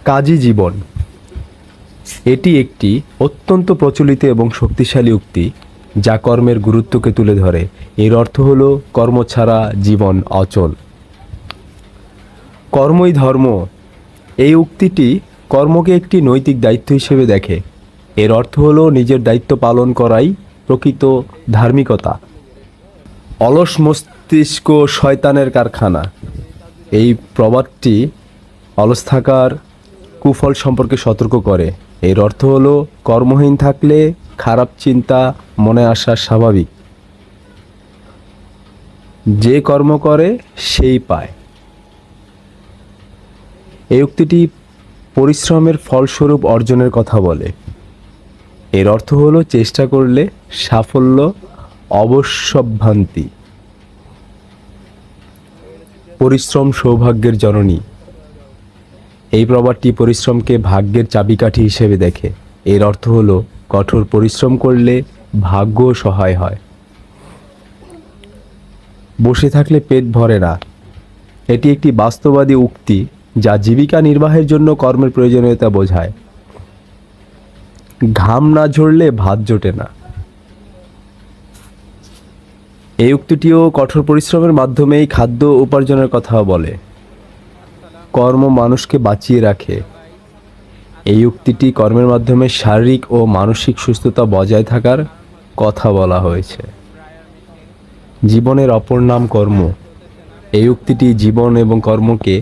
কাজী জীবন এটি একটি অত্যন্ত প্রচলিত এবং শক্তিশালী উক্তি যা কর্মের গুরুত্বকে তুলে ধরে। এর অর্থ হল কর্ম ছাড়া জীবন অচল। কর্মই ধর্ম এই উক্তিটি কর্মকে একটি নৈতিক দায়িত্ব হিসেবে দেখে। এর অর্থ হল নিজের দায়িত্ব পালন করাই প্রকৃত ধার্মিকতা। অলস মস্তিষ্ক শয়তানের কারখানা এই প্রবাদটি অলস থাকার কুফল সম্পর্কে সতর্ক করে। এর অর্থ হলো কর্মহীন থাকলে খারাপ চিন্তা মনে আসা স্বাভাবিক। যে কর্ম করে সেই পায়। এই উক্তিটি পরিশ্রমের ফলস্বরূপ অর্জনের কথা বলে। এর অর্থ হলো চেষ্টা করলে সাফল্য অবশ্যম্ভাবী। পরিশ্রম সৌভাগ্যের জননী এই প্রবাদটি পরিশ্রমকে ভাগ্যের চাবিকাঠি হিসেবে দেখে। এর অর্থ হলো কঠোর পরিশ্রম করলে ভাগ্য সহায় হয়। বসে থাকলে পেট ভরে না এটি একটি বাস্তববাদী উক্তি যা জীবিকা নির্বাহের জন্য কর্মের প্রয়োজনীয়তা বোঝায়। ঘাম না ঝরলে ভাত জোটে না এই উক্তিটিও কঠোর পরিশ্রমের মাধ্যমেই খাদ্য উপার্জনের কথা বলে। কর্ম মানুষকে বাঁচিয়ে রাখে এই উক্তিটি কর্মের মাধ্যমে শারীরিক ও মানসিক সুস্থতা বজায় থাকার কথা বলা হয়েছে। জীবনের অপর নাম কর্ম এই উক্তিটি জীবন এবং কর্মকে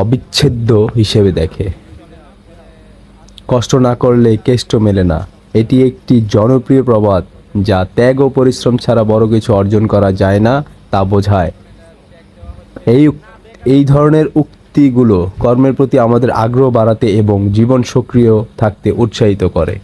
অবিচ্ছেদ্য হিসেবে দেখে। কষ্ট না করলে কেষ্ট মেলে না এটি একটি জনপ্রিয় প্রবাদ যা ত্যাগ ও পরিশ্রম ছাড়া বড় কিছু অর্জন করা যায় না তা বোঝায়। এই ধরনের উক্তিগুলো কর্মের প্রতি আমাদের আগ্রহ বাড়াতে এবং জীবন সক্রিয় থাকতে উৎসাহিত করে।